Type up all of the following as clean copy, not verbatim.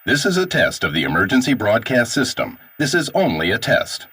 This is a test of the emergency broadcast system. This is only a test.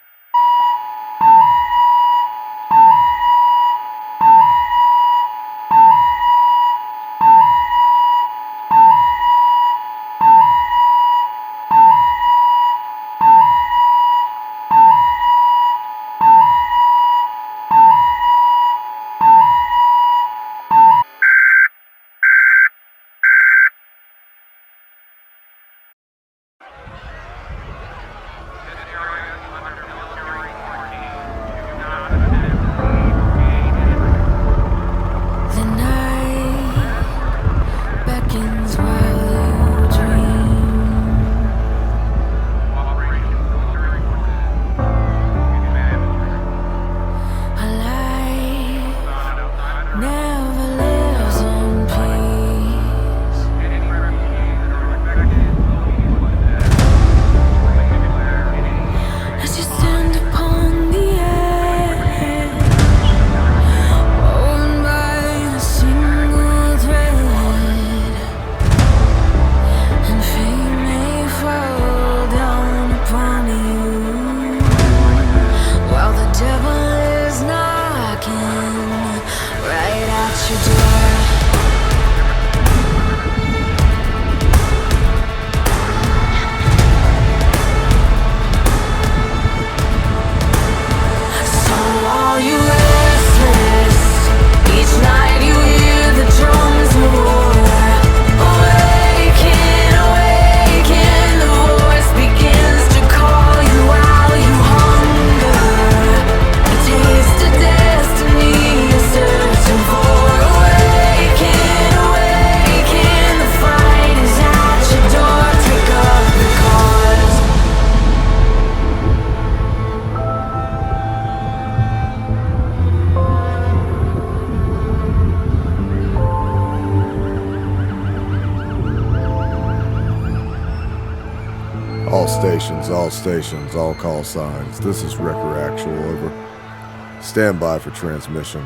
All stations, all call signs. This is Wrecker Actual, over. Stand by for transmission.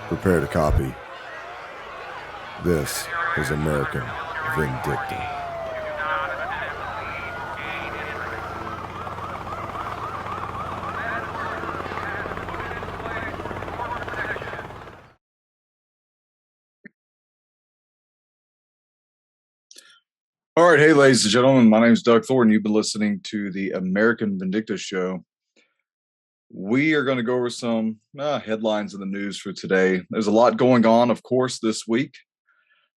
Prepare to copy. This is American Vindicta. All right, hey, ladies and gentlemen, my name is Doug Thornton. You've been listening to the American Vindicta Show. We are going to go over some headlines in the news for today. There's a lot going on, of course, this week.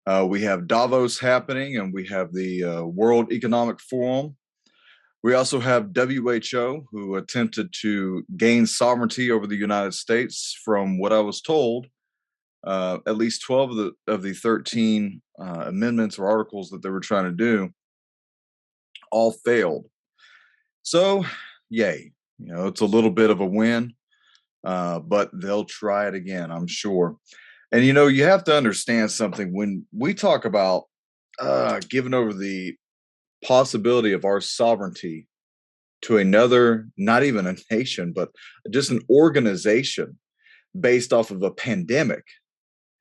We have Davos happening, and we have the World Economic Forum. We also have WHO, who attempted to gain sovereignty over the United States. From what I was told, at least 12 of the 13 amendments or articles that they were trying to do all failed. So, yay. You know, it's a little bit of a win, but they'll try it again, I'm sure. And, you know, you have to understand something. When we talk about giving over the possibility of our sovereignty to another, not even a nation, but just an organization based off of a pandemic,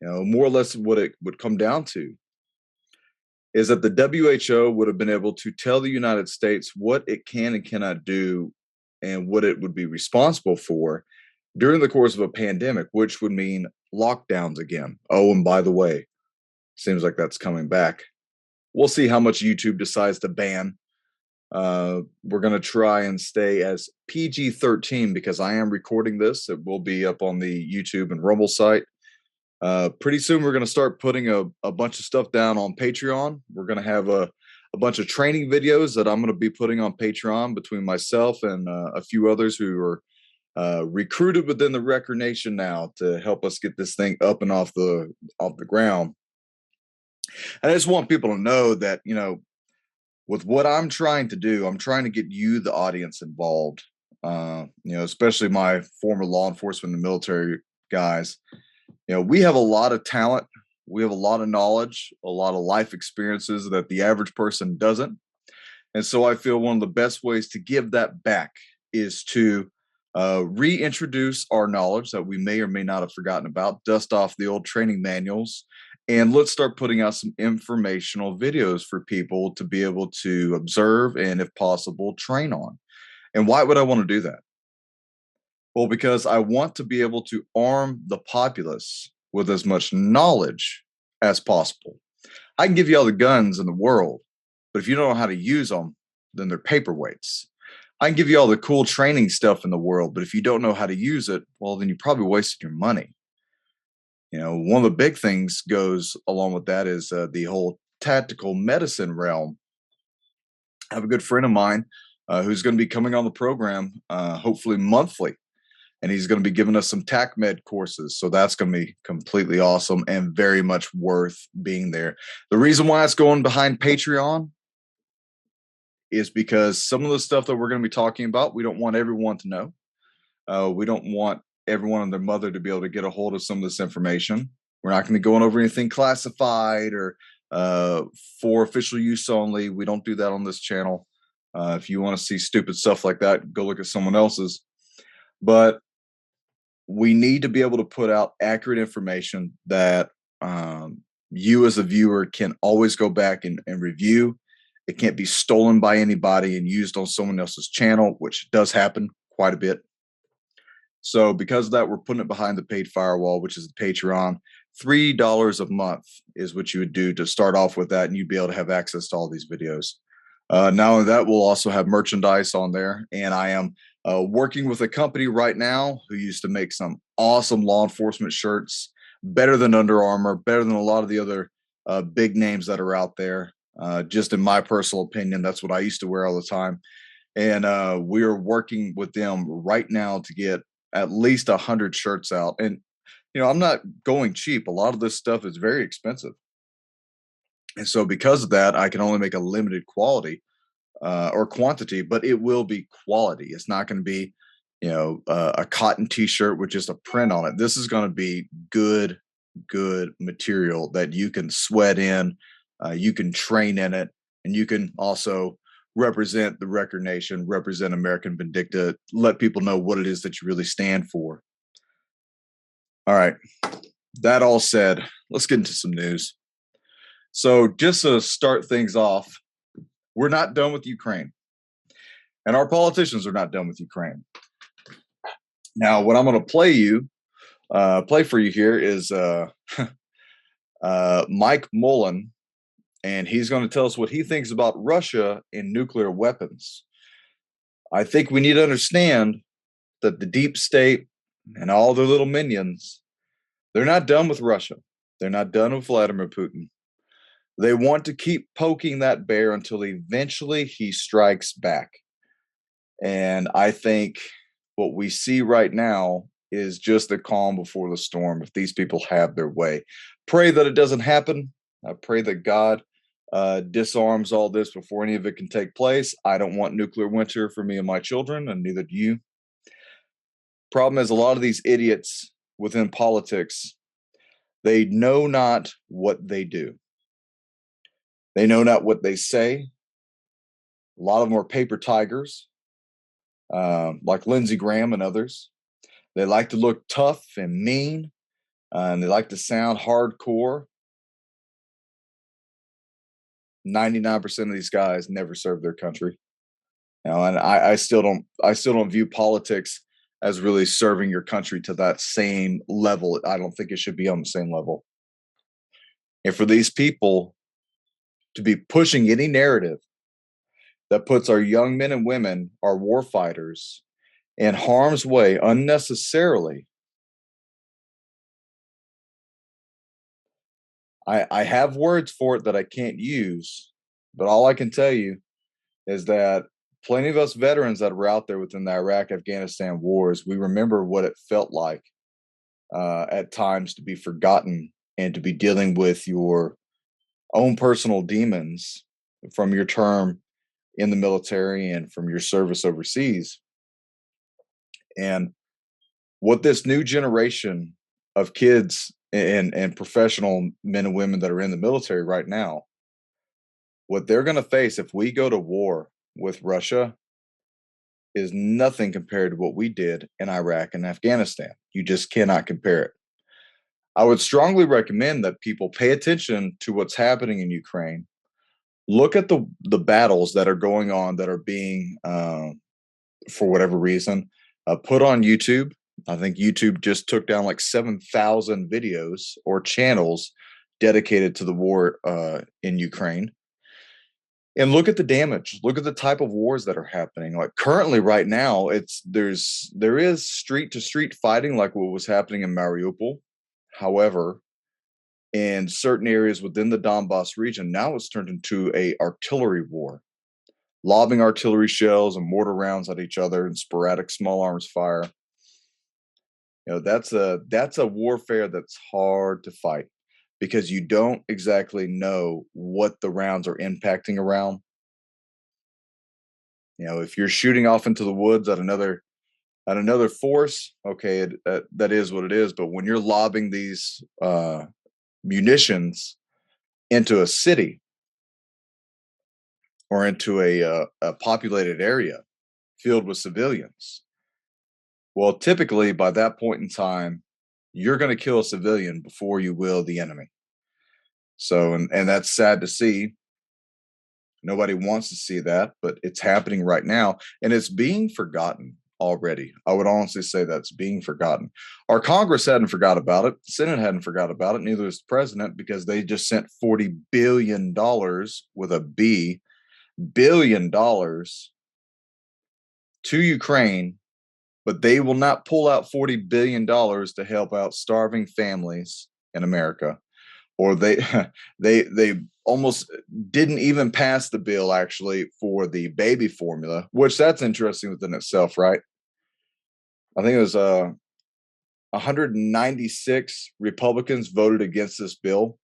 you know, more or less what it would come down to is that the WHO would have been able to tell the United States what it can and cannot do and what it would be responsible for during the course of a pandemic, which would mean lockdowns again. Oh, and by the way, seems like that's coming back. We'll see how much YouTube decides to ban. We're going to try and stay as PG-13 because I am recording this. It will be up on the YouTube and Rumble site. Pretty soon we're going to start putting a bunch of stuff down on Patreon. We're going to have a bunch of training videos that I'm going to be putting on Patreon between myself and a few others who are recruited within the Wrecker Nation now to help us get this thing up and off the ground. And I just want people to know that, you know, with what I'm trying to do, I'm trying to get you, the audience, involved. You know, especially my former law enforcement and military guys. You know, we have a lot of talent. We have a lot of knowledge, a lot of life experiences that the average person doesn't. And so I feel one of the best ways to give that back is to reintroduce our knowledge that we may or may not have forgotten about, dust off the old training manuals, and let's start putting out some informational videos for people to be able to observe and, if possible, train on. And why would I want to do that? Well, because I want to be able to arm the populace with as much knowledge as possible. I can give you all the guns in the world, but if you don't know how to use them, then they're paperweights. I can give you all the cool training stuff in the world, but if you don't know how to use it, well, then you probably wasted your money. You know, one of the big things goes along with that is the whole tactical medicine realm. I have a good friend of mine who's going to be coming on the program, hopefully monthly, and he's going to be giving us some TAC Med courses. So that's going to be completely awesome and very much worth being there. The reason why it's going behind Patreon is because some of the stuff that we're going to be talking about, we don't want everyone to know. We don't want everyone and their mother to be able to get a hold of some of this information. We're not going to be going over anything classified or for official use only. We don't do that on this channel. If you want to see stupid stuff like that, go look at someone else's. But we need to be able to put out accurate information that you as a viewer can always go back and review. It can't be stolen by anybody and used on someone else's channel, which does happen quite a bit. So because of that, we're putting it behind the paid firewall, which is the Patreon. $3 a month is what you would do to start off with that, and you'd be able to have access to all these videos. Not only that, we'll also have merchandise on there, and I am working with a company right now who used to make some awesome law enforcement shirts, better than Under Armour, better than a lot of the other big names that are out there. Just in my personal opinion, that's what I used to wear all the time. And we are working with them right now to get at least 100 shirts out. And, you know, I'm not going cheap. A lot of this stuff is very expensive. And so because of that, I can only make a limited quality or quantity, but it will be quality. It's not going to be, you know, a cotton t-shirt with just a print on it. This is going to be good material that you can sweat in, you can train in it, and you can also represent the Record Nation, represent American Vindicta, let people know what it is that you really stand for. All right. That all said, let's get into some news. So just to start things off, we're not done with Ukraine. And our politicians are not done with Ukraine. Now, what I'm going to play for you here is Mike Mullen, and he's going to tell us what he thinks about Russia and nuclear weapons. I think we need to understand that the deep state and all their little minions, they're not done with Russia. They're not done with Vladimir Putin. They want to keep poking that bear until eventually he strikes back. And I think what we see right now is just the calm before the storm if these people have their way. Pray that it doesn't happen. I pray that God disarms all this before any of it can take place. I don't want nuclear winter for me and my children, and neither do you. Problem is, a lot of these idiots within politics, they know not what they do. They know not what they say. A lot of them are paper tigers, like Lindsey Graham and others. They like to look tough and mean, and they like to sound hardcore. 99% of these guys never served their country. You know, and I still don't view politics as really serving your country to that same level. I don't think it should be on the same level. And for these people to be pushing any narrative that puts our young men and women, our war fighters, in harm's way unnecessarily, I have words for it that I can't use, but all I can tell you is that plenty of us veterans that were out there within the Iraq-Afghanistan wars, we remember what it felt like at times to be forgotten and to be dealing with your own personal demons from your term in the military and from your service overseas. And what this new generation of kids and professional men and women that are in the military right now, what they're going to face if we go to war with Russia, is nothing compared to what we did in Iraq and Afghanistan. You just cannot compare it. I would strongly recommend that people pay attention to what's happening in Ukraine. Look at the battles that are going on that are being, for whatever reason, put on YouTube. I think YouTube just took down like 7,000 videos or channels dedicated to the war in Ukraine. And look at the damage. Look at the type of wars that are happening. Like currently, right now, there is street to street fighting, like what was happening in Mariupol. However, in certain areas within the Donbass region, now it's turned into a artillery war, lobbing artillery shells and mortar rounds at each other and sporadic small arms fire. That's a warfare that's hard to fight because you don't exactly know what the rounds are impacting around. If you're shooting off into the woods at another force, okay, that is what it is. But when you're lobbing these munitions into a city or into a populated area filled with civilians, well, typically by that point in time, you're going to kill a civilian before you will the enemy. So, and that's sad to see. Nobody wants to see that, but it's happening right now, and it's being forgotten already. I would honestly say that's being forgotten. Our Congress hadn't forgot about it. The Senate hadn't forgot about it. Neither is the president, because they just sent $40 billion with a B, billion dollars to Ukraine, but they will not pull out $40 billion to help out starving families in America. Or they almost didn't even pass the bill actually for the baby formula, which that's interesting within itself, right? I think it was 196 Republicans voted against this bill.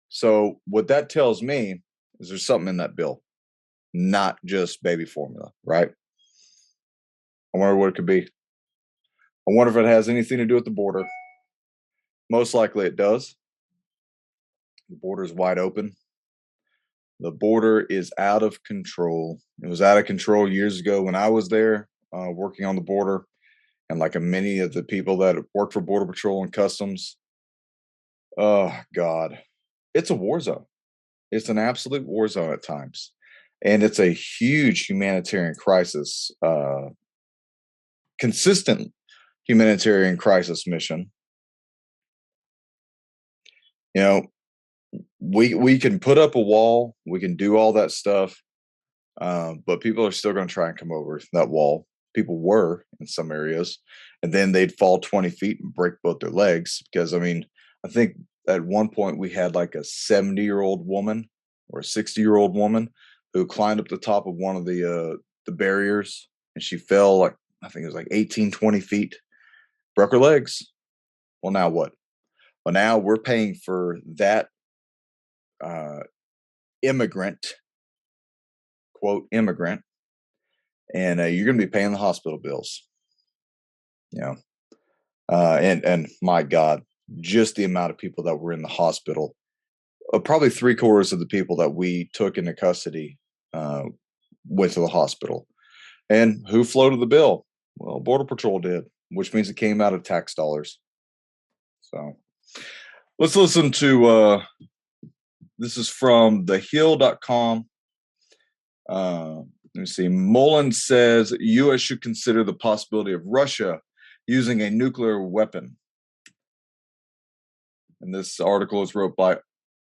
So what that tells me is there's something in that bill, not just baby formula, right? I wonder what it could be. I wonder if it has anything to do with the border. Most likely it does. The border is wide open. The border is out of control. It was out of control years ago when I was there working on the border. And like many of the people that work for Border Patrol and Customs, oh, God, it's a war zone. It's an absolute war zone at times. And it's a huge humanitarian crisis, consistent humanitarian crisis mission. We can put up a wall, we can do all that stuff, but people are still going to try and come over that wall. People were in some areas, and then they'd fall 20 feet and break both their legs. Because I think at one point we had like a 70-year-old woman or a 60-year-old woman who climbed up the top of one of the barriers, and she fell like, I think it was like 18, 20 feet, broke her legs. Well, now what? Well, now we're paying for that immigrant, quote, immigrant, and you're going to be paying the hospital bills. And my God, just the amount of people that were in the hospital, probably 3/4 of the people that we took into custody went to the hospital. And who floated the bill? Well, Border Patrol did, which means it came out of tax dollars. So let's listen to, this is from thehill.com. Let me see. Mullen says U.S. should consider the possibility of Russia using a nuclear weapon. And this article is wrote by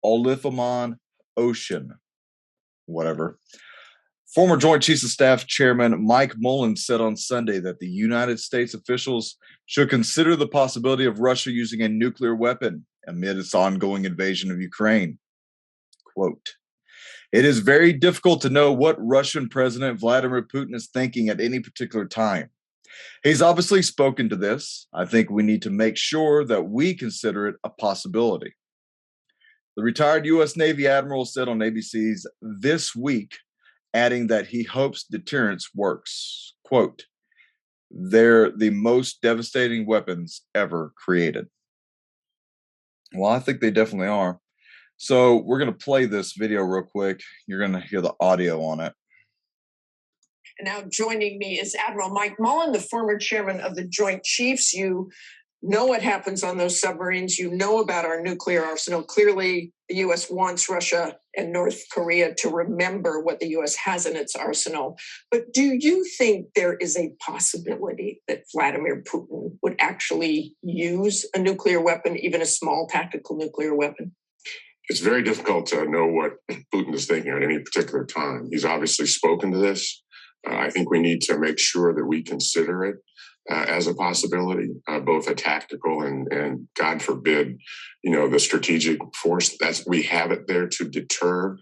Olifamon Ocean, whatever. Former Joint Chiefs of Staff Chairman Mike Mullen said on Sunday that the United States officials should consider the possibility of Russia using a nuclear weapon amid its ongoing invasion of Ukraine. Quote, "It is very difficult to know what Russian President Vladimir Putin is thinking at any particular time. He's obviously spoken to this. I think we need to make sure that we consider it a possibility." The retired U.S. Navy admiral said on ABC's This Week, adding that he hopes deterrence works. Quote, "They're the most devastating weapons ever created." Well, I think they definitely are. So we're going to play this video real quick. You're going to hear the audio on it. And now joining me is Admiral Mike Mullen, the former chairman of the Joint Chiefs. You know what happens on those submarines. You know about our nuclear arsenal. Clearly, the U.S. wants Russia and North Korea to remember what the U.S. has in its arsenal. But do you think there is a possibility that Vladimir Putin would actually use a nuclear weapon, even a small tactical nuclear weapon? It's very difficult to know what Putin is thinking at any particular time. He's obviously spoken to this. I think we need to make sure that we consider it as a possibility, both a tactical and God forbid, the strategic force. We have it there to deter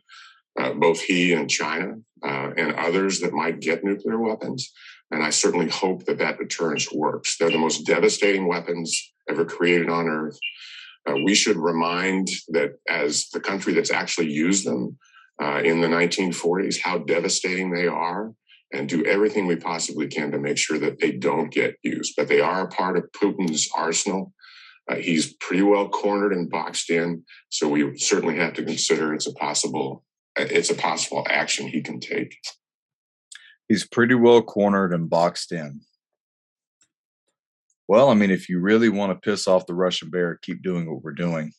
both he and China and others that might get nuclear weapons. And I certainly hope that deterrence works. They're the most devastating weapons ever created on Earth. We should remind that as the country that's actually used them in the 1940s, how devastating they are, and do everything we possibly can to make sure that they don't get used. But they are a part of Putin's arsenal. He's pretty well cornered and boxed in, so we certainly have to consider it's a possible action he can take. He's pretty well cornered and boxed in. Well, I mean, if you really want to piss off the Russian bear, keep doing what we're doing.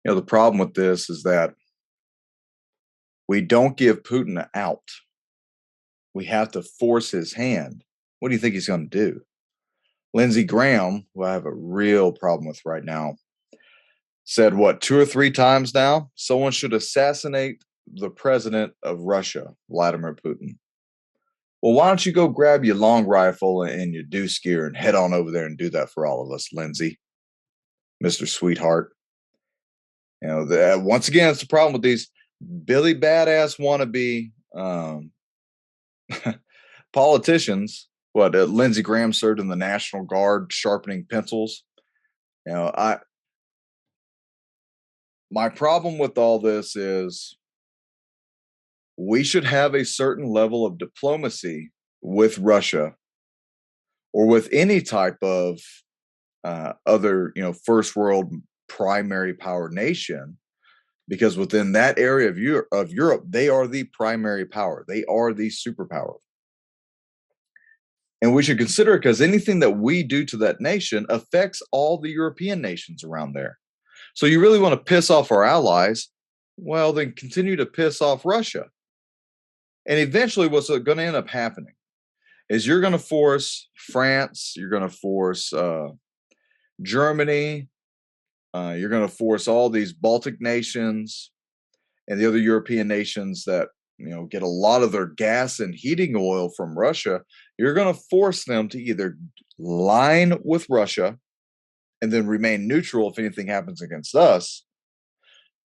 The problem with this is that we don't give Putin an out. We have to force his hand. What do you think he's going to do? Lindsey Graham, who I have a real problem with right now, said, 2 or 3 times now, someone should assassinate the president of Russia, Vladimir Putin. Well, why don't you go grab your long rifle and your deuce gear and head on over there and do that for all of us, Lindsey, Mr. Sweetheart. Once again, it's the problem with these Billy Badass wannabe politicians. Lindsey Graham served in the National Guard sharpening pencils. My problem with all this is we should have a certain level of diplomacy with Russia or with any type of other, first world primary power nation, because within that area of Europe, they are the primary power. They are the superpower. And we should consider it because anything that we do to that nation affects all the European nations around there. So you really want to piss off our allies? Well, then continue to piss off Russia. And eventually what's going to end up happening is you're going to force France, you're going to force Germany, you're going to force all these Baltic nations and the other European nations that get a lot of their gas and heating oil from Russia. You're going to force them to either line with Russia and then remain neutral if anything happens against us,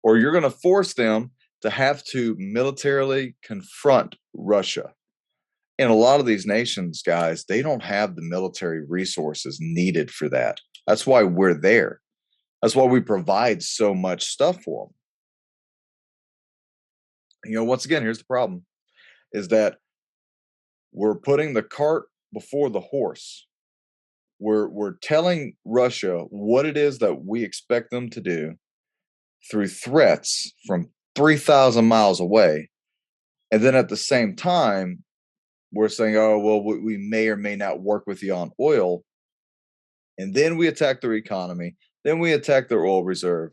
or you're going to force them to have to militarily confront Russia. And a lot of these nations, guys, they don't have the military resources needed for that. That's why we're there. That's why we provide so much stuff for them. Once again, here's the problem, is that we're putting the cart before the horse. We're telling Russia what it is that we expect them to do through threats from 3,000 miles away. And then at the same time, we're saying, we may or may not work with you on oil. And then we attack their economy. Then we attack their oil reserve.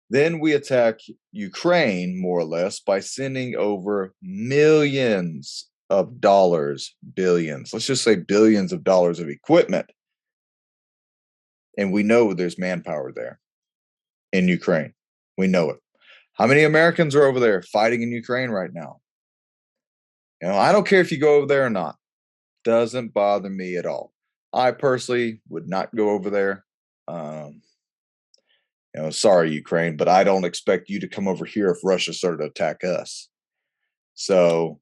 Then we attack Ukraine, more or less, by sending over millions of dollars, billions, let's just say billions of dollars of equipment. And we know there's manpower there in Ukraine. We know it. How many Americans are over there fighting in Ukraine right now? I don't care if you go over there or not. Doesn't bother me at all. I personally would not go over there. Sorry, Ukraine, but I don't expect you to come over here if Russia started to attack us. So,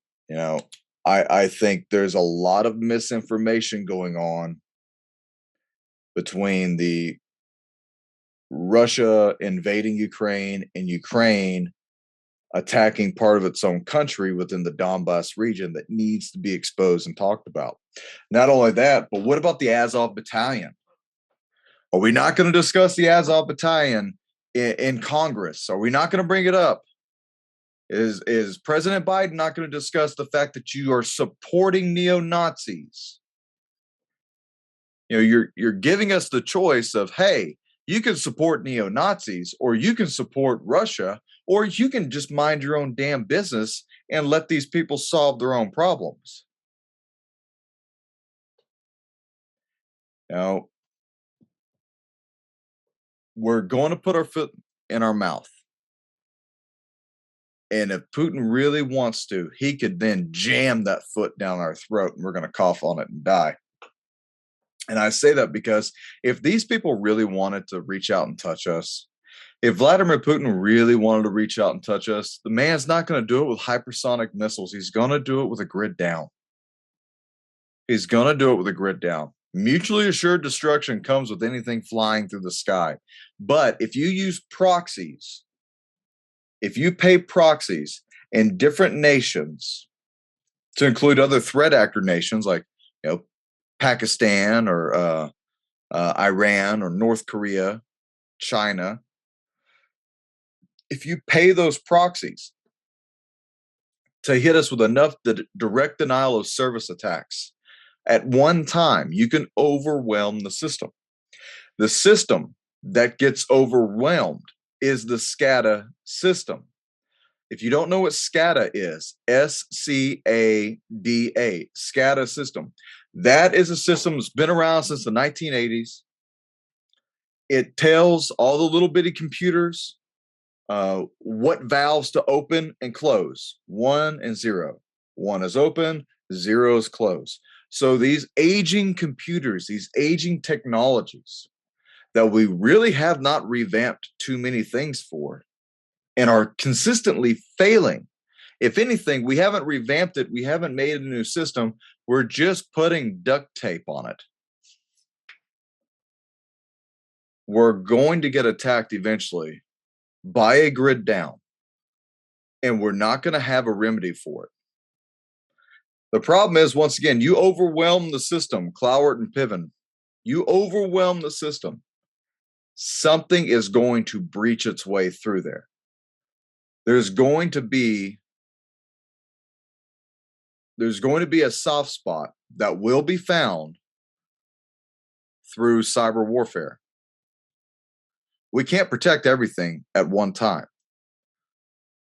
I think there's a lot of misinformation going on between the Russia invading Ukraine and Ukraine attacking part of its own country within the Donbass region that needs to be exposed and talked about. Not only that, but what about the Azov Battalion? Are we not going to discuss the Azov Battalion in Congress? Are we not going to bring it up? Is President Biden not going to discuss the fact that you are supporting neo-Nazis? You know, you're giving us the choice of, hey, you can support neo-Nazis, or you can support Russia, or you can just mind your own damn business and let these people solve their own problems. Now, we're going to put our foot in our mouth. And if Putin really wants to, he could then jam that foot down our throat and we're going to cough on it and die. And I say that because if these people really wanted to reach out and touch us, if Vladimir Putin really wanted to reach out and touch us, the man's not going to do it with hypersonic missiles. He's going to do it with a grid down. He's going to do it with a grid down. Mutually assured destruction comes with anything flying through the sky. But if you use proxies, if you pay proxies in different nations, to include other threat actor nations like, you know, Pakistan or Iran or North Korea, China, if you pay those proxies to hit us with enough direct denial of service attacks at one time, you can overwhelm the system. The system that gets overwhelmed is the SCADA system. If you don't know what SCADA is, SCADA, SCADA system, that is a system that's been around since the 1980s. It tells all the little bitty computers what valves to open and close. 1 and 0. 1 is open, 0 is closed. So these aging computers, these aging technologies that we really have not revamped too many things for and are consistently failing. If anything, we haven't revamped it. We haven't made a new system. We're just putting duct tape on it. We're going to get attacked eventually by a grid down, and we're not going to have a remedy for it. The problem is, once again, you overwhelm the system, Cloward and Piven. You overwhelm the system. Something is going to breach its way through there. There's going to be a soft spot that will be found through cyber warfare. We can't protect everything at one time.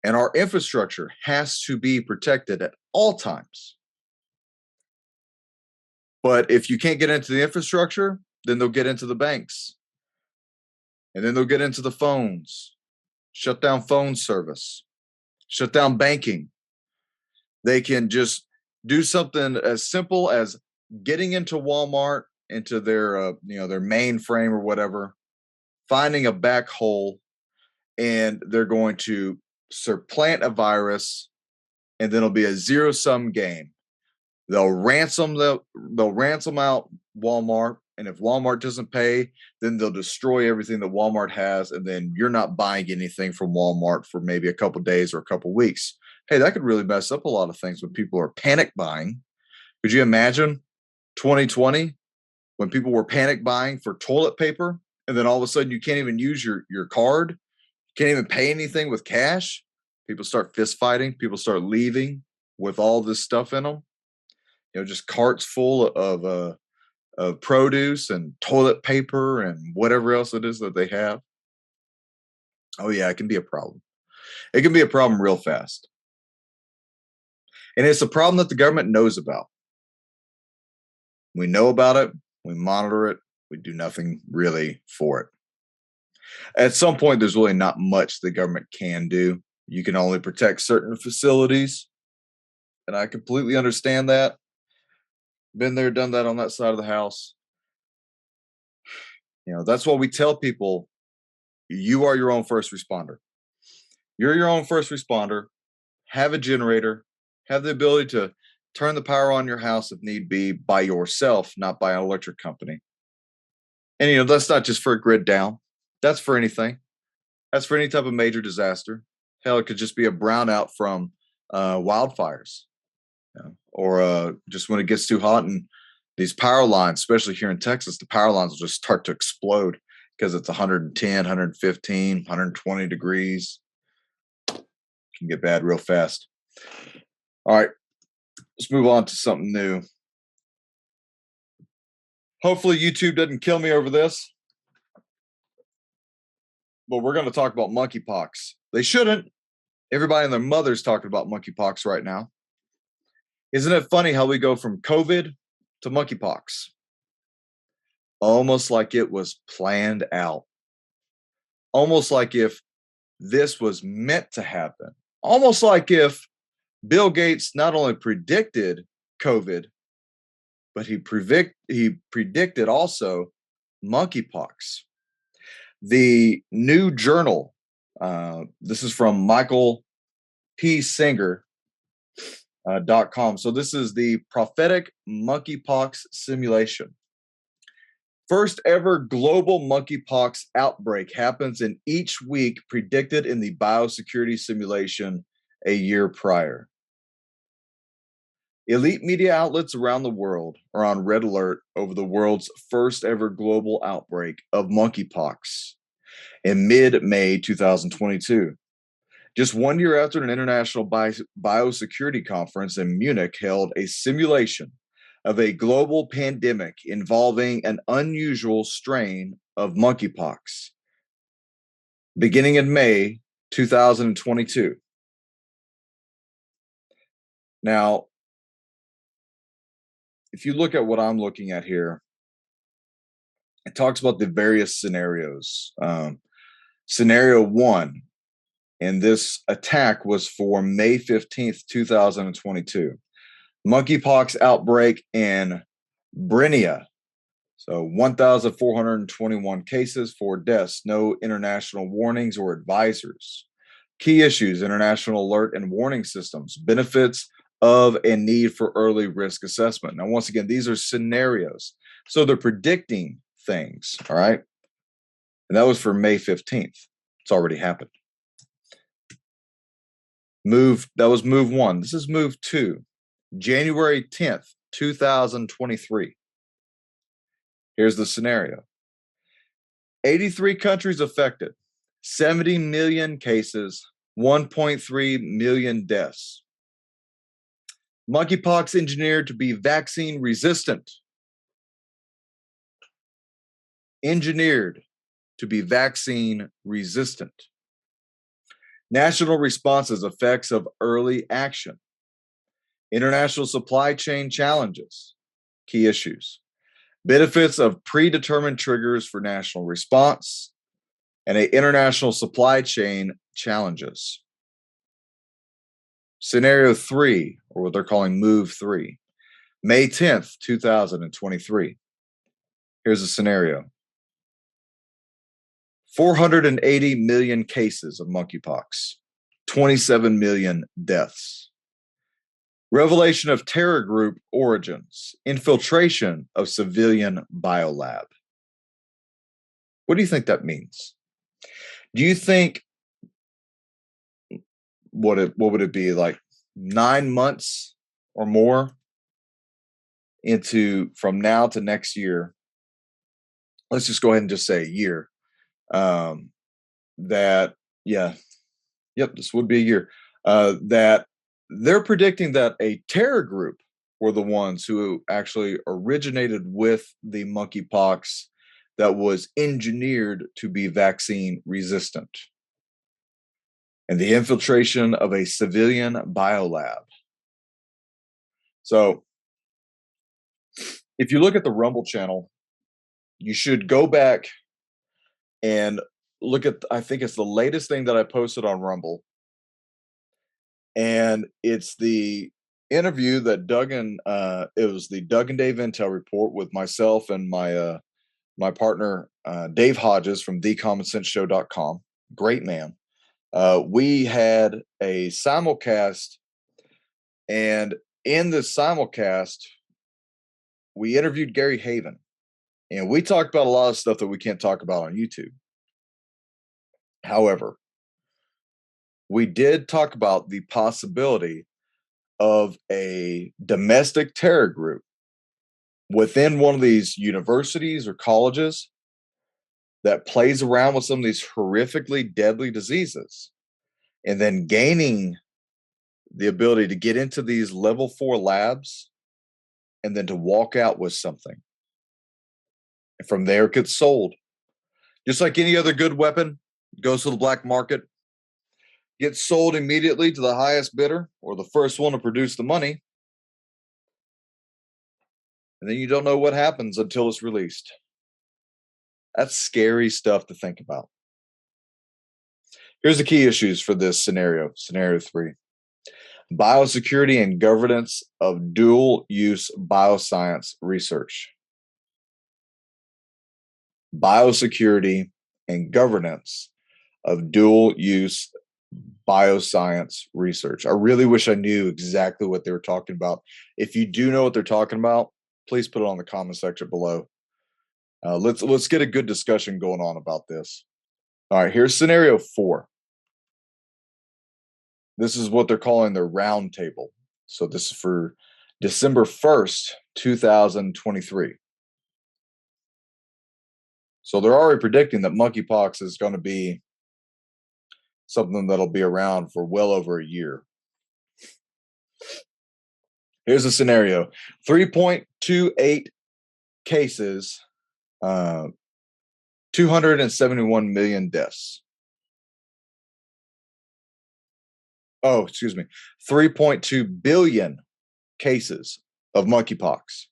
And our infrastructure has to be protected at all times. But if you can't get into the infrastructure, then they'll get into the banks. And then they'll get into the phones. Shut down phone service. Shut down banking. They can just do something as simple as getting into Walmart, into their their mainframe or whatever, finding a back hole, and they're going to supplant a virus, and then it'll be a zero-sum game. They'll ransom out Walmart, and if Walmart doesn't pay, then they'll destroy everything that Walmart has, and then you're not buying anything from Walmart for maybe a couple days or a couple weeks. Hey, that could really mess up a lot of things when people are panic buying. Could you imagine 2020 when people were panic buying for toilet paper, and then all of a sudden you can't even use your card, you can't even pay anything with cash? People start fist fighting. People start leaving with all this stuff in them. You know, just carts full of produce and toilet paper and whatever else it is that they have. Oh yeah, it can be a problem. It can be a problem real fast. And it's a problem that the government knows about. We know about it. We monitor it. We do nothing really for it. At some point, there's really not much the government can do. You can only protect certain facilities. And I completely understand that. Been there, done that on that side of the house. You know, that's why we tell people, you are your own first responder. You're your own first responder. Have a generator. Have the ability to turn the power on your house if need be by yourself, not by an electric company. And, you know, that's not just for a grid down. That's for anything. That's for any type of major disaster. Hell, it could just be a brownout from wildfires. You know, or just when it gets too hot and these power lines, especially here in Texas, the power lines will just start to explode because it's 110, 115, 120 degrees. Can get bad real fast. All right, let's move on to something new. Hopefully YouTube doesn't kill me over this, but we're going to talk about monkeypox. They shouldn't. Everybody and their mother's talking about monkeypox right now. Isn't it funny how we go from COVID to monkeypox? Almost like it was planned out. Almost like if this was meant to happen. Almost like if Bill Gates not only predicted COVID, but he predicted also monkeypox. The new journal, this is from Michael P. Singer.com. So this is the prophetic monkeypox simulation. First ever global monkeypox outbreak happens in each week predicted in the biosecurity simulation a year prior. Elite media outlets around the world are on red alert over the world's first ever global outbreak of monkeypox in mid-May 2022. Just 1 year after an international biosecurity conference in Munich held a simulation of a global pandemic involving an unusual strain of monkeypox, beginning in May 2022. Now, if you look at what I'm looking at here, it talks about the various scenarios. Scenario 1, and this attack was for May 15th, 2022. Monkeypox outbreak in Britannia. So 1,421 cases, 4 deaths, no international warnings or advisors. Key issues, international alert and warning systems, benefits of and need for early risk assessment. Now, once again, these are scenarios. So they're predicting things, all right? And that was for May 15th. It's already happened. That was move 1. This is move 2. January 10th, 2023. Here's the scenario. 83 countries affected, 70 million cases, 1.3 million deaths. Monkeypox engineered to be vaccine resistant. Engineered to be vaccine resistant. National responses, effects of early action. International supply chain challenges, key issues. Benefits of predetermined triggers for national response, and international supply chain challenges. Scenario 3, or what they're calling move 3, May 10th, 2023. Here's a scenario. 480 million cases of monkeypox, 27 million deaths. Revelation of terror group origins, infiltration of civilian biolab. What do you think that means? Do you think, what would it be, like 9 months or more from now to next year? Let's just go ahead and just say a year. This would be a year. That they're predicting that a terror group were the ones who actually originated with the monkeypox that was engineered to be vaccine resistant. And the infiltration of a civilian biolab. So, if you look at the Rumble channel, you should go back and look at, I think it's the latest thing that I posted on Rumble. And it's the interview that it was the Doug and Dave Intel report with myself and my partner, Dave Hodges from thecommonsenseshow.com. Great man. We had a simulcast, and in the simulcast, we interviewed Gary Haven, and we talked about a lot of stuff that we can't talk about on YouTube. However, we did talk about the possibility of a domestic terror group within one of these universities or colleges that plays around with some of these horrifically deadly diseases and then gaining the ability to get into these level 4 labs and then to walk out with something. And from there, it gets sold. Just like any other good weapon, goes to the black market, gets sold immediately to the highest bidder or the first one to produce the money. And then you don't know what happens until it's released. That's scary stuff to think about. Here's the key issues for this scenario, scenario 3. Biosecurity and governance of dual-use bioscience research. Biosecurity and governance of dual-use bioscience research. I really wish I knew exactly what they were talking about. If you do know what they're talking about, please put it on the comment section below. Let's get a good discussion going on about this. All right, here's scenario 4. This is what they're calling their round table. So this is for December 1st, 2023. So they're already predicting that monkeypox is going to be something that'll be around for well over a year. Here's a scenario. 3.28 cases, 271 million deaths. Oh, excuse me. 3.2 billion cases of monkeypox.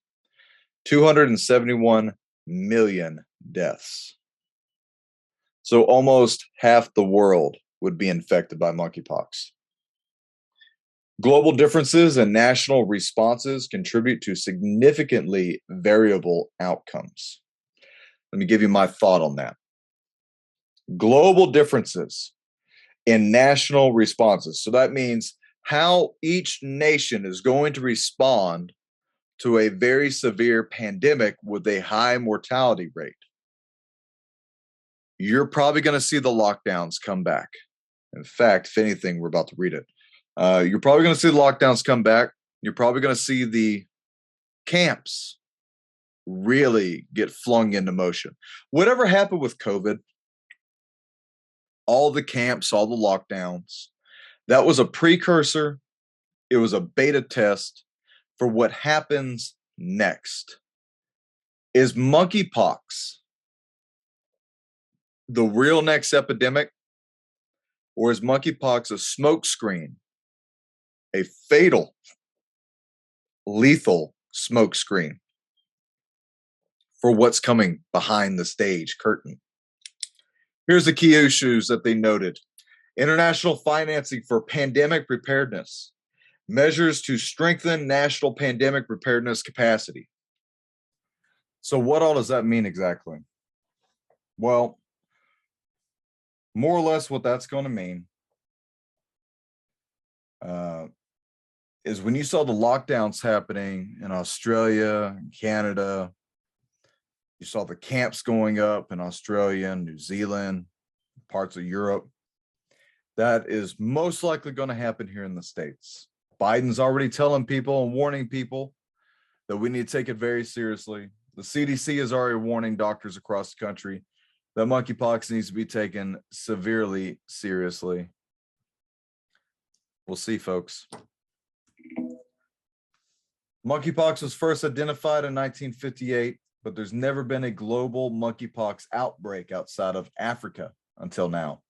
271 million deaths. So almost half the world would be infected by monkeypox. Global differences and national responses contribute to significantly variable outcomes. Let me give you my thought on that. Global differences in national responses. So that means how each nation is going to respond to a very severe pandemic with a high mortality rate. You're probably going to see the lockdowns come back. In fact, if anything, we're about to read it. You're probably going to see the lockdowns come back. You're probably going to see the camps really get flung into motion. Whatever happened with COVID, all the camps, all the lockdowns, that was a precursor. It was a beta test for what happens next. Is monkeypox the real next epidemic? Or is monkeypox a smokescreen, a fatal, lethal smokescreen for what's coming behind the stage curtain? Here's the key issues that they noted. International financing for pandemic preparedness. Measures to strengthen national pandemic preparedness capacity. So what all does that mean exactly? Well, more or less what that's going to mean is when you saw the lockdowns happening in Australia and Canada, you saw the camps going up in Australia and New Zealand, parts of Europe. That is most likely going to happen here in the States. Biden's already telling people and warning people that we need to take it very seriously. The CDC is already warning doctors across the country that monkeypox needs to be taken severely seriously. We'll see, folks. Monkeypox was first identified in 1958, but there's never been a global monkeypox outbreak outside of Africa until now.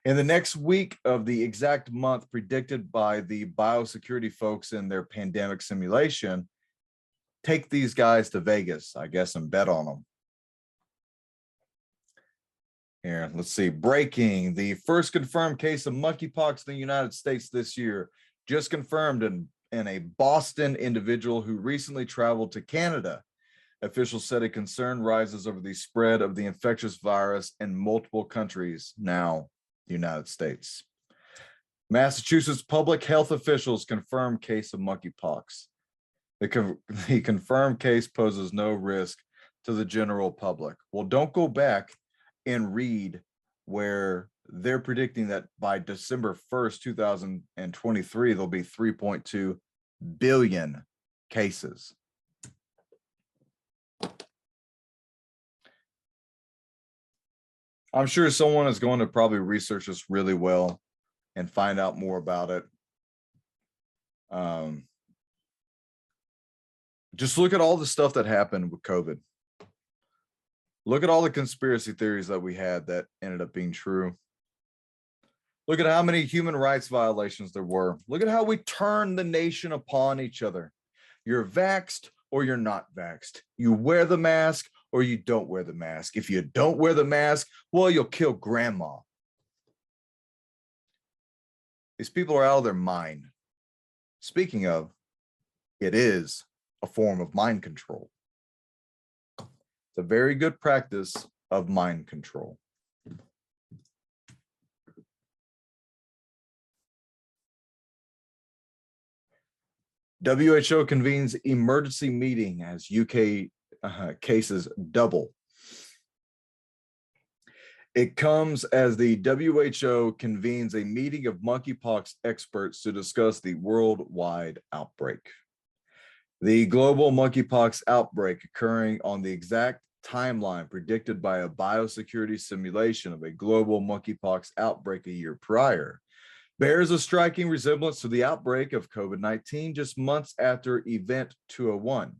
In the next week of the exact month predicted by the biosecurity folks in their pandemic simulation, take these guys to Vegas, I guess, and bet on them. Here, let's see. Breaking. The first confirmed case of monkeypox in the United States this year, just confirmed in a Boston individual who recently traveled to Canada. Officials said a concern rises over the spread of the infectious virus in multiple countries, now the United States. Massachusetts public health officials confirm case of monkeypox. The confirmed case poses no risk to the general public. Well, don't go back and read where they're predicting that by December 1st, 2023, there'll be 3.2 billion cases. I'm sure someone is going to probably research this really well and find out more about it. Just look at all the stuff that happened with COVID. Look at all the conspiracy theories that we had that ended up being true. Look at how many human rights violations there were. Look at how we turned the nation upon each other. You're vaxxed or you're not vaxxed. You wear the mask or you don't wear the mask. If you don't wear the mask, well, you'll kill grandma. These people are out of their mind. Speaking of, it is a form of mind control. It's a very good practice of mind control. WHO convenes emergency meeting as UK cases double. It comes as the WHO convenes a meeting of monkeypox experts to discuss the worldwide outbreak. The global monkeypox outbreak occurring on the exact timeline predicted by a biosecurity simulation of a global monkeypox outbreak a year prior bears a striking resemblance to the outbreak of COVID-19 just months after Event 201,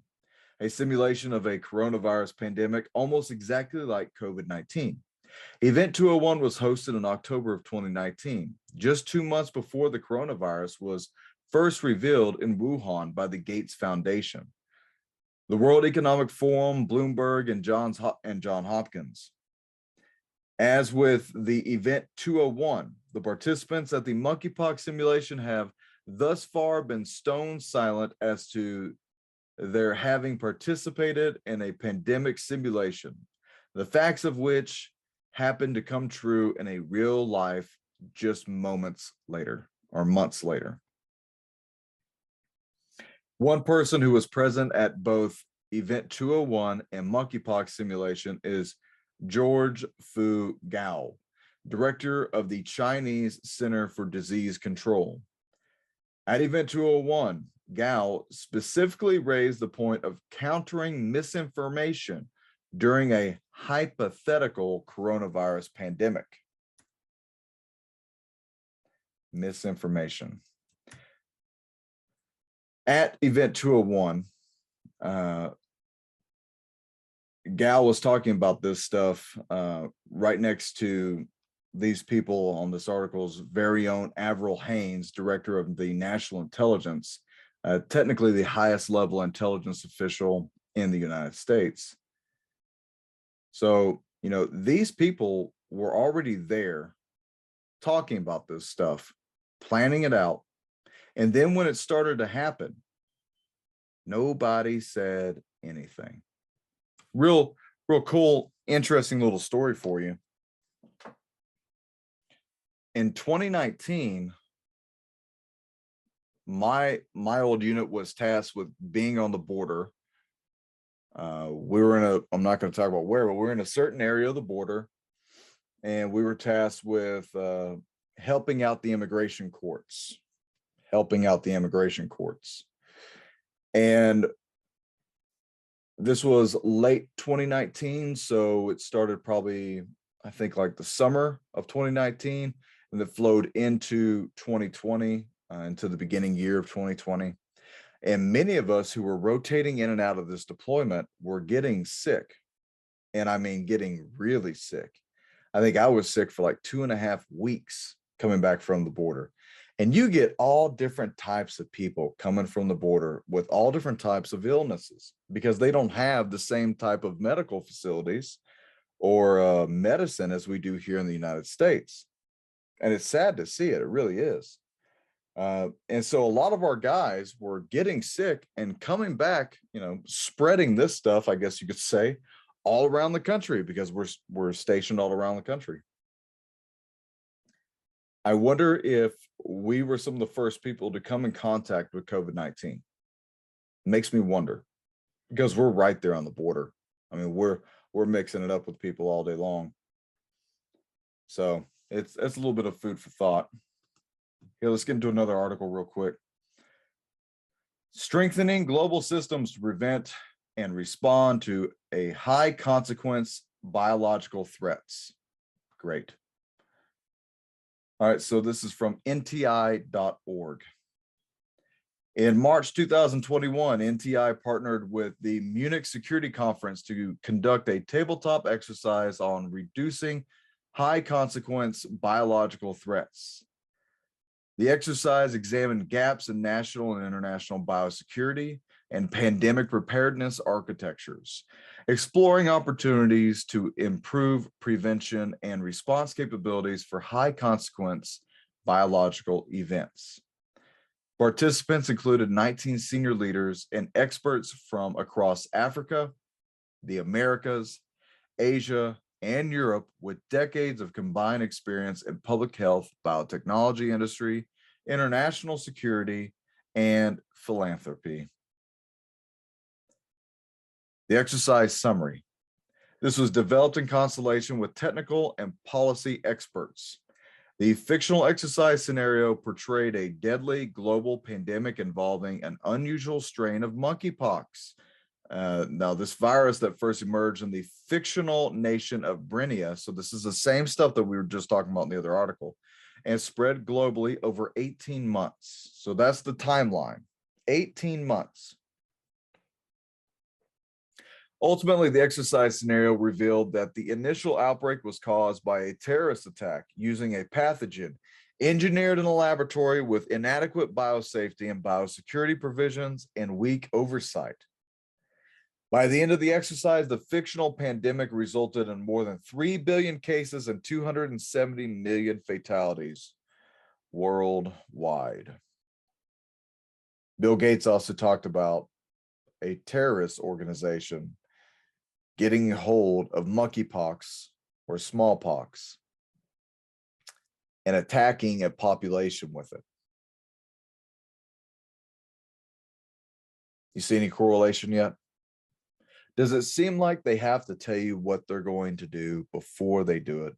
a simulation of a coronavirus pandemic almost exactly like COVID-19. Event 201 was hosted in October of 2019, just 2 months before the coronavirus was first revealed in Wuhan by the Gates Foundation, the World Economic Forum, Bloomberg, and Johns Hopkins. As with the Event 201, the participants at the monkeypox simulation have thus far been stone silent as to their having participated in a pandemic simulation, the facts of which happened to come true in a real life just moments later or months later. One person who was present at both Event 201 and monkeypox simulation is George Fu Gao, director of the Chinese Center for Disease Control. At Event 201, Gao specifically raised the point of countering misinformation during a hypothetical coronavirus pandemic. Misinformation. At Event 201, Gao was talking about this stuff right next to these people on this article's very own Avril Haines, director of the National Intelligence, technically the highest level intelligence official in the United States. So, you know, these people were already there talking about this stuff, planning it out. And then when it started to happen, nobody said anything. Real cool, interesting little story for you. In 2019, my old unit was tasked with being on the border. We were in a, I'm not going to talk about where, but we're in a certain area of the border, and we were tasked with helping out the immigration courts. And this was late 2019, so it started probably, I think, like the summer of 2019, and it flowed into 2020, into the beginning year of 2020. And many of us who were rotating in and out of this deployment were getting sick. And I mean, getting really sick. I think I was sick for like 2.5 weeks coming back from the border. And you get all different types of people coming from the border with all different types of illnesses because they don't have the same type of medical facilities or medicine as we do here in the United States. And it's sad to see it. It really is. And so a lot of our guys were getting sick and coming back, you know, spreading this stuff, I guess you could say, all around the country because we're stationed all around the country. I wonder if we were some of the first people to come in contact with COVID-19. Makes me wonder because we're right there on the border. I mean, we're mixing it up with people all day long. So it's a little bit of food for thought. Here, let's get into another article real quick. Strengthening global systems to prevent and respond to a high consequence biological threats. Great. All right, so this is from nti.org. In March 2021, NTI partnered with the Munich Security Conference to conduct a tabletop exercise on reducing high consequence biological threats. The exercise examined gaps in national and international biosecurity and pandemic preparedness architectures, exploring opportunities to improve prevention and response capabilities for high consequence biological events. Participants included 19 senior leaders and experts from across Africa, the Americas, Asia, and Europe with decades of combined experience in public health, biotechnology industry, international security, and philanthropy. The exercise summary. This was developed in consultation with technical and policy experts. The fictional exercise scenario portrayed a deadly global pandemic involving an unusual strain of monkeypox. Now, this virus that first emerged in the fictional nation of Britannia, so this is the same stuff that we were just talking about in the other article, and spread globally over 18 months. So that's the timeline, 18 months. Ultimately, the exercise scenario revealed that the initial outbreak was caused by a terrorist attack using a pathogen engineered in a laboratory with inadequate biosafety and biosecurity provisions and weak oversight. By the end of the exercise, the fictional pandemic resulted in more than 3 billion cases and 270 million fatalities worldwide. Bill Gates also talked about a terrorist organization getting hold of monkeypox or smallpox and attacking a population with it. You see any correlation yet? Does it seem like they have to tell you what they're going to do before they do it?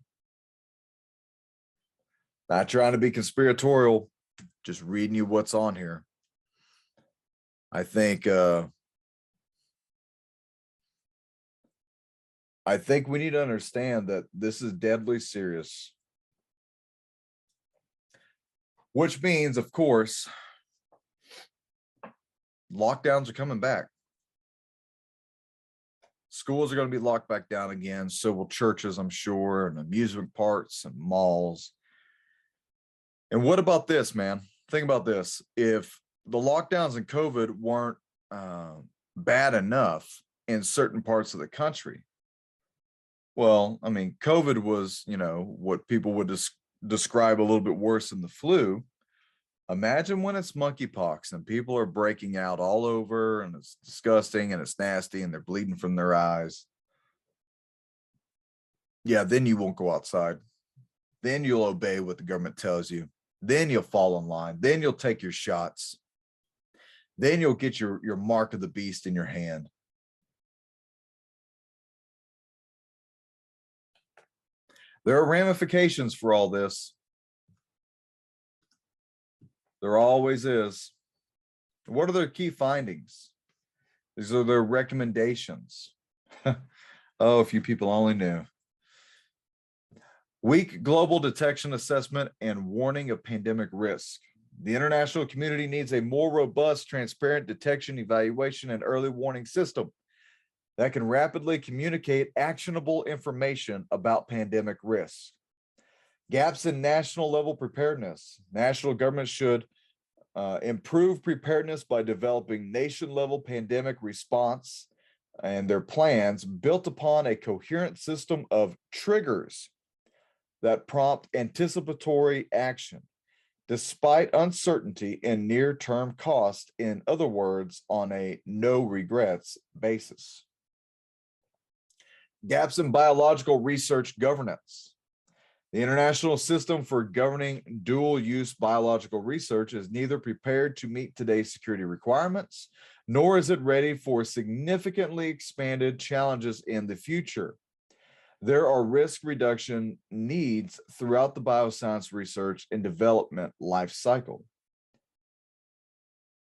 Not trying to be conspiratorial, just reading you what's on here. I think we need to understand that this is deadly serious. Which means, of course, lockdowns are coming back. Schools are going to be locked back down again. So will churches, I'm sure, and amusement parks and malls. And what about this, man? Think about this. If the lockdowns and COVID weren't bad enough in certain parts of the country, well, I mean, COVID was, what people would describe a little bit worse than the flu. Imagine when it's monkeypox and people are breaking out all over and it's disgusting and it's nasty and they're bleeding from their eyes. Yeah, then you won't go outside. Then you'll obey what the government tells you. Then you'll fall in line. Then you'll take your shots. Then you'll get your mark of the beast in your hand. There are ramifications for all this. There always is. What are their key findings? These are their recommendations. Oh, if you people only knew. Weak global detection assessment and warning of pandemic risk. The international community needs a more robust, transparent detection, evaluation, and early warning system that can rapidly communicate actionable information about pandemic risk. Gaps in national level preparedness. National governments should improve preparedness by developing nation-level pandemic response and their plans built upon a coherent system of triggers that prompt anticipatory action, despite uncertainty and near-term cost, in other words, on a no regrets basis. Gaps in biological research governance. The international system for governing dual-use biological research is neither prepared to meet today's security requirements, nor is it ready for significantly expanded challenges in the future. There are risk reduction needs throughout the bioscience research and development life cycle.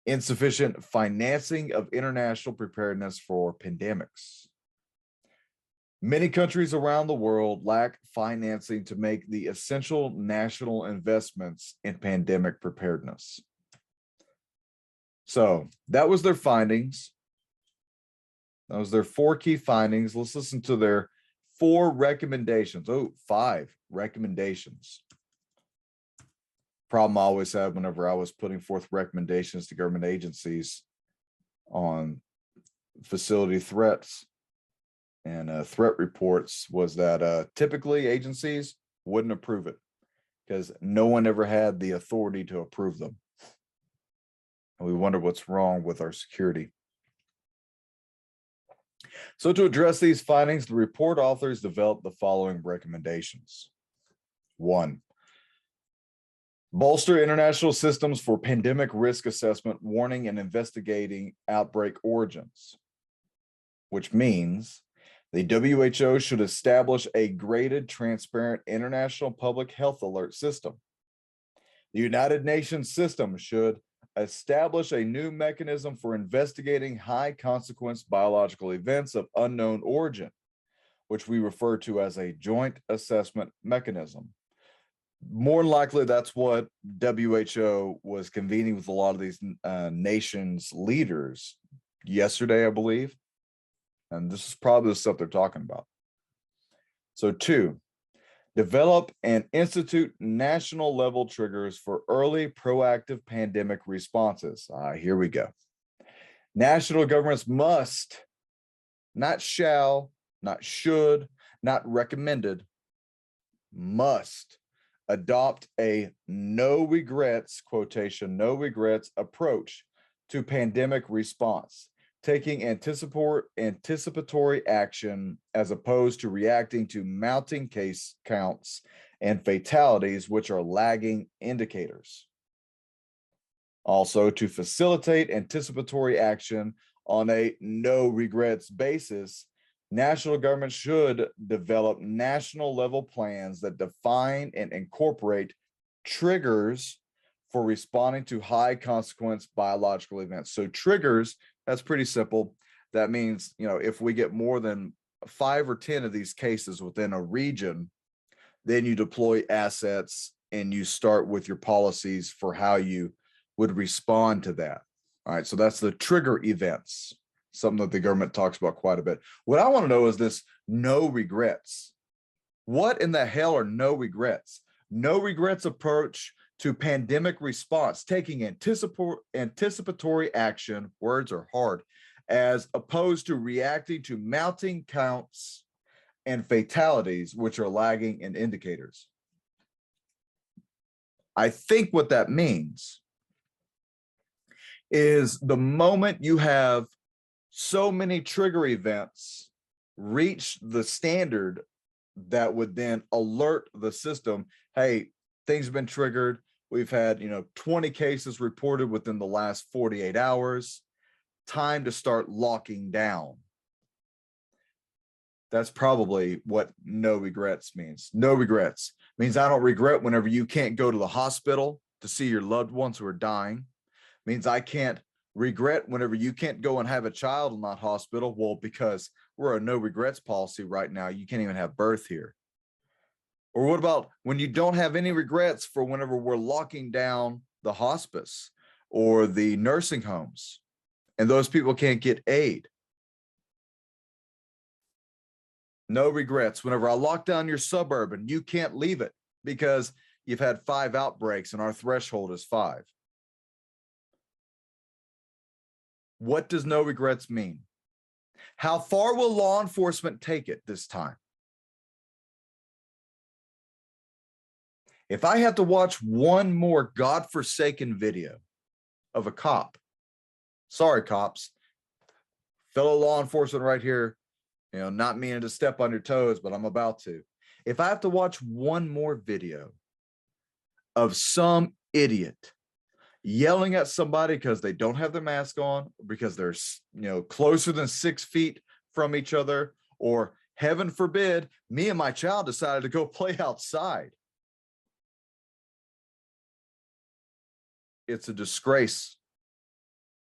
Insufficient financing of international preparedness for pandemics. Many countries around the world lack financing to make the essential national investments in pandemic preparedness. So that was their findings. That was their 4 key findings. Let's listen to their 4 recommendations. Oh, 5 recommendations. Problem I always had whenever I was putting forth recommendations to government agencies on facility threats and threat reports was that typically agencies wouldn't approve it because no one ever had the authority to approve them. And we wonder what's wrong with our security. So to address these findings, the report authors developed the following recommendations. 1, bolster international systems for pandemic risk assessment, warning, and investigating outbreak origins, which means the WHO should establish a graded, transparent international public health alert system. The United Nations system should establish a new mechanism for investigating high consequence biological events of unknown origin, which we refer to as a joint assessment mechanism. More than likely, that's what WHO was convening with a lot of these nations' leaders yesterday, I believe. And this is probably the stuff they're talking about. So 2, develop and institute national level triggers for early proactive pandemic responses. Here we go. National governments must, not shall, not should, not recommended, must adopt a no regrets, quotation, no regrets approach to pandemic response, taking anticipatory action as opposed to reacting to mounting case counts and fatalities, which are lagging indicators. Also, to facilitate anticipatory action on a no regrets basis, national governments should develop national level plans that define and incorporate triggers for responding to high consequence biological events. So triggers, that's pretty simple. That means, if we get more than 5 or 10 of these cases within a region, then you deploy assets and you start with your policies for how you would respond to that. All right, so that's the trigger events, something that the government talks about quite a bit. What I want to know is this no regrets. What in the hell are no regrets? No regrets approach to pandemic response, taking anticipatory action, words are hard, as opposed to reacting to mounting counts and fatalities, which are lagging in indicators. I think what that means is the moment you have so many trigger events reach the standard that would then alert the system, hey, things have been triggered. We've had, 20 cases reported within the last 48 hours. Time to start locking down. That's probably what no regrets means. No regrets means I don't regret whenever you can't go to the hospital to see your loved ones who are dying. Means I can't regret whenever you can't go and have a child in that hospital. Well, because we're a no regrets policy right now, you can't even have birth here. Or what about when you don't have any regrets for whenever we're locking down the hospice or the nursing homes and those people can't get aid? No regrets whenever I lock down your suburb and you can't leave it because you've had 5 outbreaks and our threshold is 5. What does no regrets mean? How far will law enforcement take it this time? If I have to watch one more godforsaken video of a cop, sorry, cops, fellow law enforcement right here, not meaning to step on your toes, but I'm about to. If I have to watch one more video of some idiot yelling at somebody because they don't have their mask on, because they're, closer than 6 feet from each other, or heaven forbid, me and my child decided to go play outside. It's a disgrace.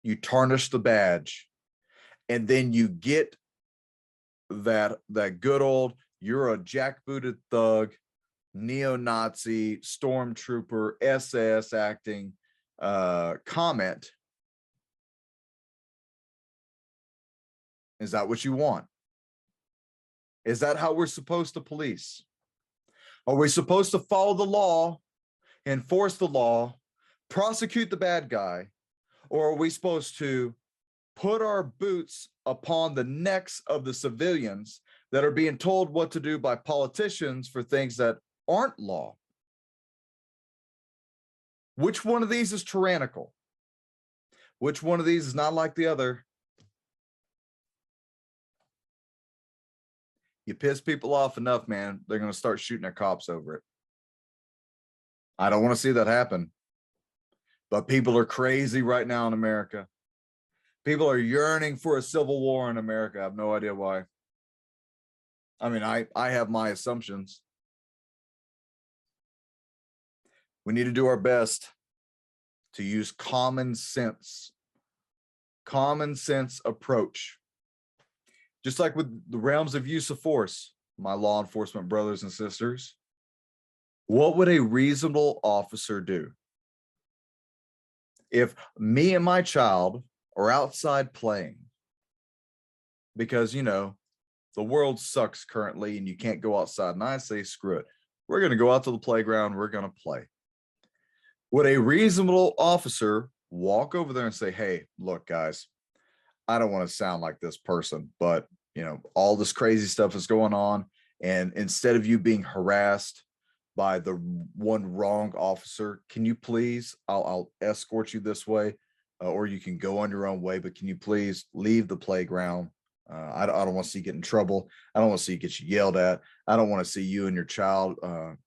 You tarnish the badge, and then you get that good old, you're a jackbooted thug, neo-Nazi, stormtrooper, SS acting comment. Is that what you want? Is that how we're supposed to police? Are we supposed to follow the law, enforce the law, prosecute the bad guy, or are we supposed to put our boots upon the necks of the civilians that are being told what to do by politicians for things that aren't law? Which one of these is tyrannical? Which one of these is not like the other? You piss people off enough, man, they're going to start shooting at cops over it. I don't want to see that happen. But people are crazy right now in America. People are yearning for a civil war in America. I have no idea why. I mean, I have my assumptions. We need to do our best to use common sense approach. Just like with the realms of use of force, my law enforcement brothers and sisters, what would a reasonable officer do? If me and my child are outside playing, because, you know, the world sucks currently and you can't go outside, and I say, screw it. We're going to go out to the playground. We're going to play. Would a reasonable officer walk over there and say, hey, look, guys, I don't want to sound like this person, but, you know, all this crazy stuff is going on. And instead of you being harassed by the one wrong officer, can you please, I'll escort you this way, or you can go on your own way, but can you please leave the playground? I don't want to see you get in trouble. I don't want to see you get yelled at. I don't want to see you and your child,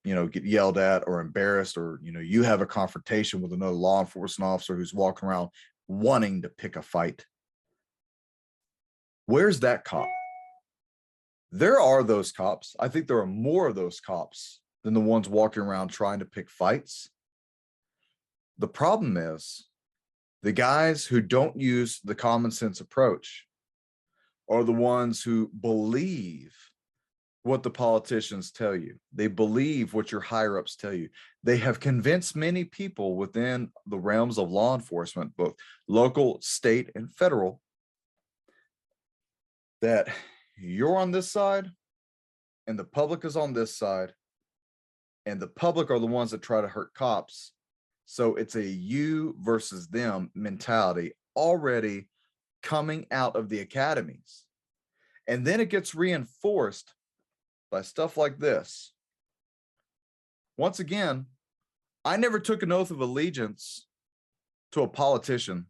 you know, get yelled at or embarrassed, or, you know, you have a confrontation with another law enforcement officer who's walking around wanting to pick a fight. Where's that cop? There are those cops. I think there are more of those cops than the ones walking around trying to pick fights. The problem is the guys who don't use the common sense approach are the ones who believe what the politicians tell you. They believe what your higher ups tell you. They have convinced many people within the realms of law enforcement, both local, state, and federal, that you're on this side and the public is on this side, and the public are the ones that try to hurt cops. So it's a you versus them mentality already coming out of the academies. And then it gets reinforced by stuff like this. Once again, I never took an oath of allegiance to a politician.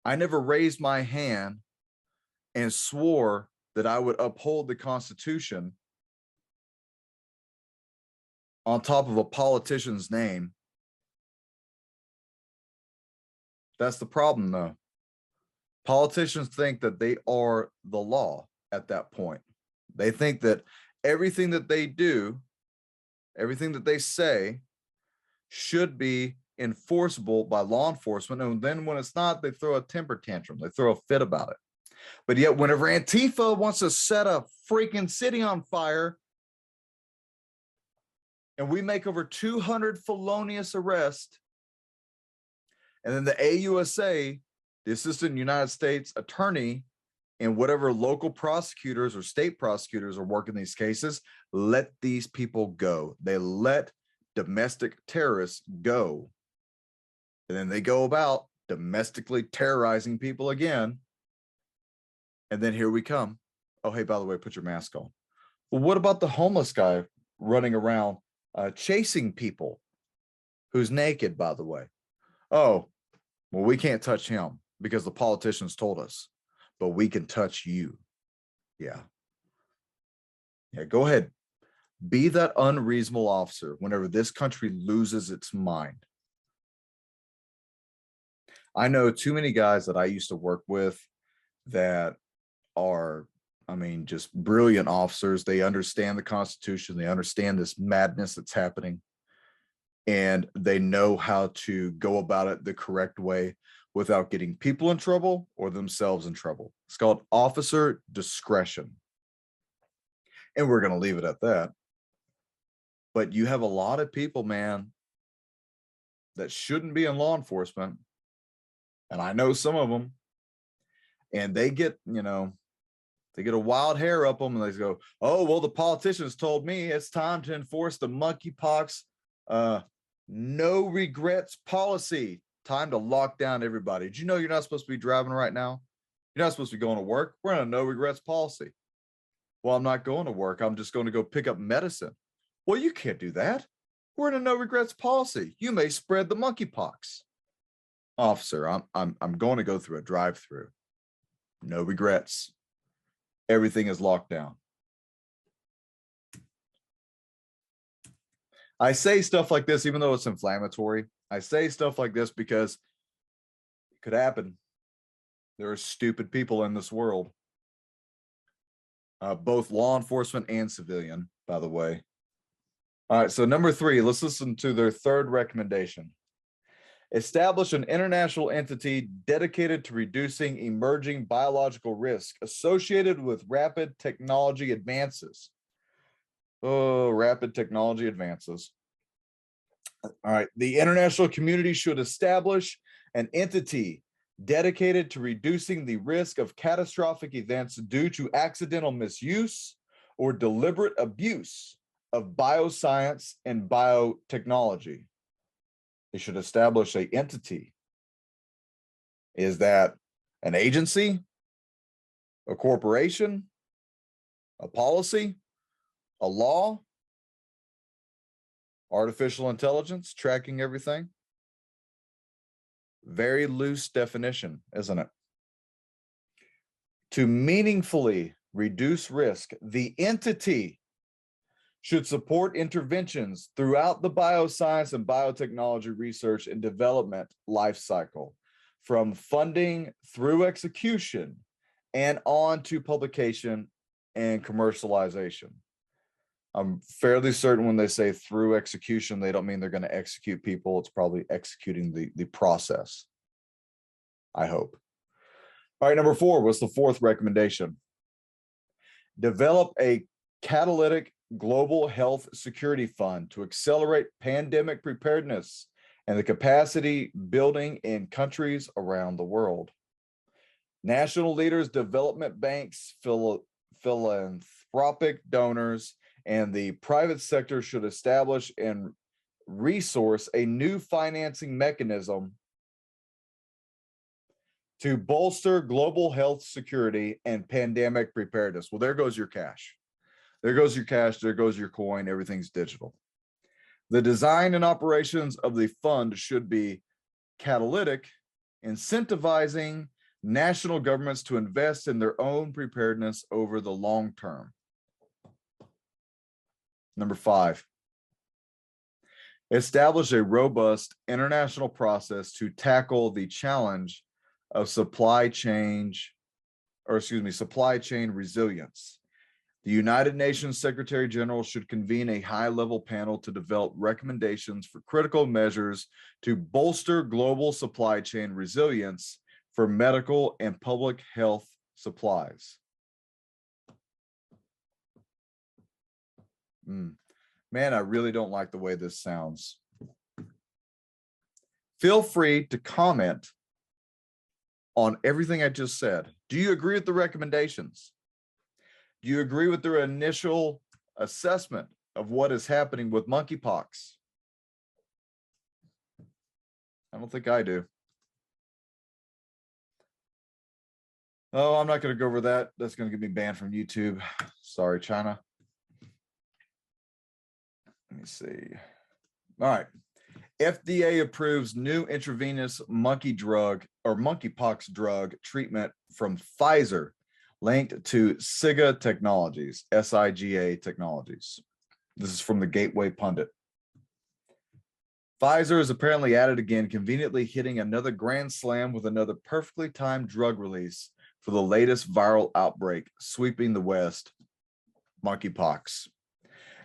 I never raised my hand and swore that I would uphold the Constitution on top of a politician's name. That's the problem, though. Politicians think that they are the law at that point. They think that everything that they do, everything that they say, should be enforceable by law enforcement. And then when it's not, they throw a temper tantrum. They throw a fit about it. But yet whenever Antifa wants to set a freaking city on fire, and we make over 200 felonious arrests, and then the AUSA, the Assistant United States Attorney, and whatever local prosecutors or state prosecutors are working these cases, let these people go. They let domestic terrorists go. And then they go about domestically terrorizing people again. And then here we come. Oh, hey, by the way, put your mask on. Well, what about the homeless guy running around chasing people who's naked, by the way? Oh, well, we can't touch him because the politicians told us, but we can touch you. Yeah. Yeah, go ahead. Be that unreasonable officer whenever this country loses its mind. I know too many guys that I used to work with that are, I mean, just brilliant officers. They understand the Constitution. They understand this madness that's happening. And they know how to go about it the correct way without getting people in trouble or themselves in trouble. It's called officer discretion. And we're going to leave it at that. But you have a lot of people, man, that shouldn't be in law enforcement. And I know some of them. And they get, they get a wild hair up them and they go, oh, well, the politicians told me it's time to enforce the monkeypox no regrets policy. Time to lock down everybody. Did you know you're not supposed to be driving right now? You're not supposed to be going to work. We're on a no regrets policy. Well, I'm not going to work. I'm just going to go pick up medicine. Well, you can't do that. We're in a no regrets policy. You may spread the monkeypox. Officer, I'm going to go through a drive-through. No regrets. Everything is locked down. I say stuff like this, even though it's inflammatory. I say stuff like this because it could happen. There are stupid people in this world. Both law enforcement and civilian, by the way. All right, so number 3, let's listen to their third recommendation. Establish an international entity dedicated to reducing emerging biological risk associated with rapid technology advances. Oh, rapid technology advances. All right, the international community should establish an entity dedicated to reducing the risk of catastrophic events due to accidental misuse or deliberate abuse of bioscience and biotechnology. They should establish an entity. Is that an agency, a corporation, a policy, a law, artificial intelligence, tracking everything? Very loose definition, isn't it? To meaningfully reduce risk, the entity should support interventions throughout the bioscience and biotechnology research and development life cycle, from funding through execution and on to publication and commercialization. I'm fairly certain when they say through execution, they don't mean they're going to execute people. It's probably executing the process, I hope. All right, number 4, what's the 4th recommendation? Develop a catalytic global health security fund to accelerate pandemic preparedness and the capacity building in countries around the world. National leaders, development banks, philanthropic donors, and the private sector should establish and resource a new financing mechanism to bolster global health security and pandemic preparedness. Well, there goes your cash. There goes your cash. There goes your coin. Everything's digital. The design and operations of the fund should be catalytic, incentivizing national governments to invest in their own preparedness over the long term. Number 5, establish a robust international process to tackle the challenge of supply chain resilience. The United Nations Secretary General should convene a high-level panel to develop recommendations for critical measures to bolster global supply chain resilience for medical and public health supplies. Man, I really don't like the way this sounds. Feel free to comment on everything I just said. Do you agree with the recommendations? Do you agree with their initial assessment of what is happening with monkeypox? I don't think I do. Oh, I'm not going to go over that. That's going to get me banned from YouTube. Sorry, China. Let me see. All right. FDA approves new intravenous monkeypox drug treatment from Pfizer, linked to SIGA Technologies, SIGA Technologies. This is from the Gateway Pundit. Pfizer is apparently at it again, conveniently hitting another grand slam with another perfectly timed drug release for the latest viral outbreak sweeping the West, monkeypox.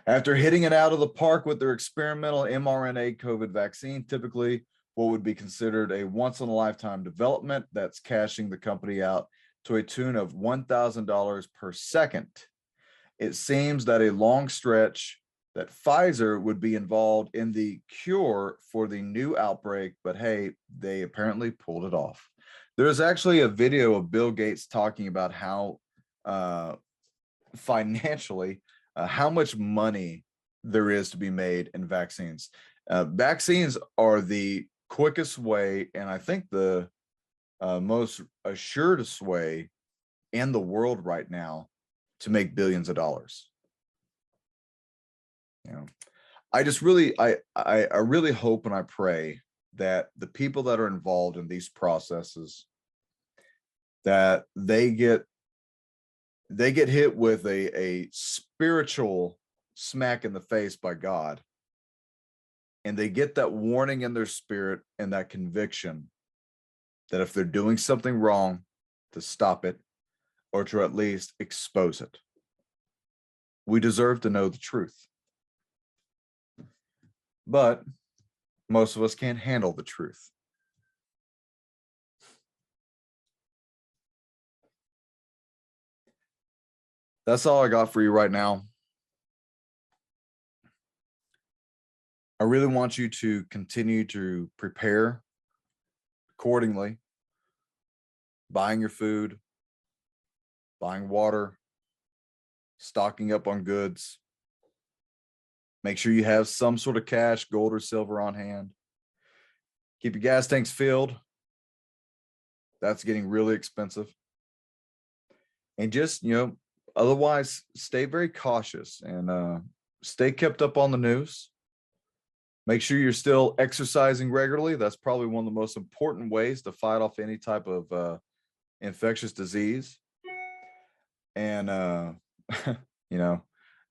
After hitting it out of the park with their experimental mRNA COVID vaccine, typically what would be considered a once-in-a-lifetime development that's cashing the company out to a tune of $1,000 per second. It seems that a long stretch that Pfizer would be involved in the cure for the new outbreak, but hey, they apparently pulled it off. There's actually a video of Bill Gates talking about how financially, how much money there is to be made in vaccines. Vaccines are the quickest way, and I think the most assuredest way in the world right now to make billions of dollars. You know, I just really, I really hope and I pray that the people that are involved in these processes, that they get hit with a spiritual smack in the face by God, and they get that warning in their spirit and that conviction that if they're doing something wrong, to stop it or to at least expose it. We deserve to know the truth. But most of us can't handle the truth. That's all I got for you right now. I really want you to continue to prepare accordingly, buying your food, buying water, stocking up on goods. Make sure you have some sort of cash, gold or silver on hand. Keep your gas tanks filled. That's getting really expensive. And just, otherwise stay very cautious and stay kept up on the news. Make sure you're still exercising regularly. That's probably one of the most important ways to fight off any type of infectious disease. And,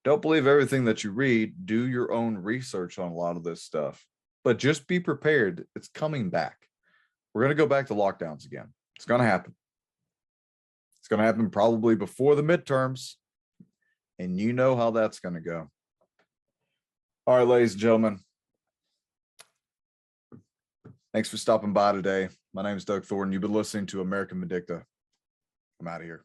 don't believe everything that you read. Do your own research on a lot of this stuff. But just be prepared. It's coming back. We're going to go back to lockdowns again. It's going to happen. It's going to happen probably before the midterms. And you know how that's going to go. All right, ladies and gentlemen. Thanks for stopping by today. My name is Doug Thornton. You've been listening to American Vindicta. I'm out of here.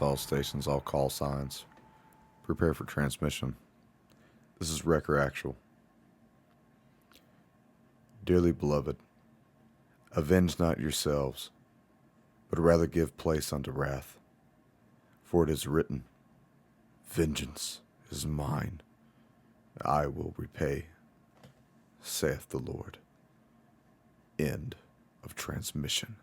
All stations, all call signs. Prepare for transmission. This is Wrecker Actual. Dearly beloved, avenge not yourselves, but rather give place unto wrath. For it is written, vengeance is mine, I will repay, saith the Lord. End of transmission.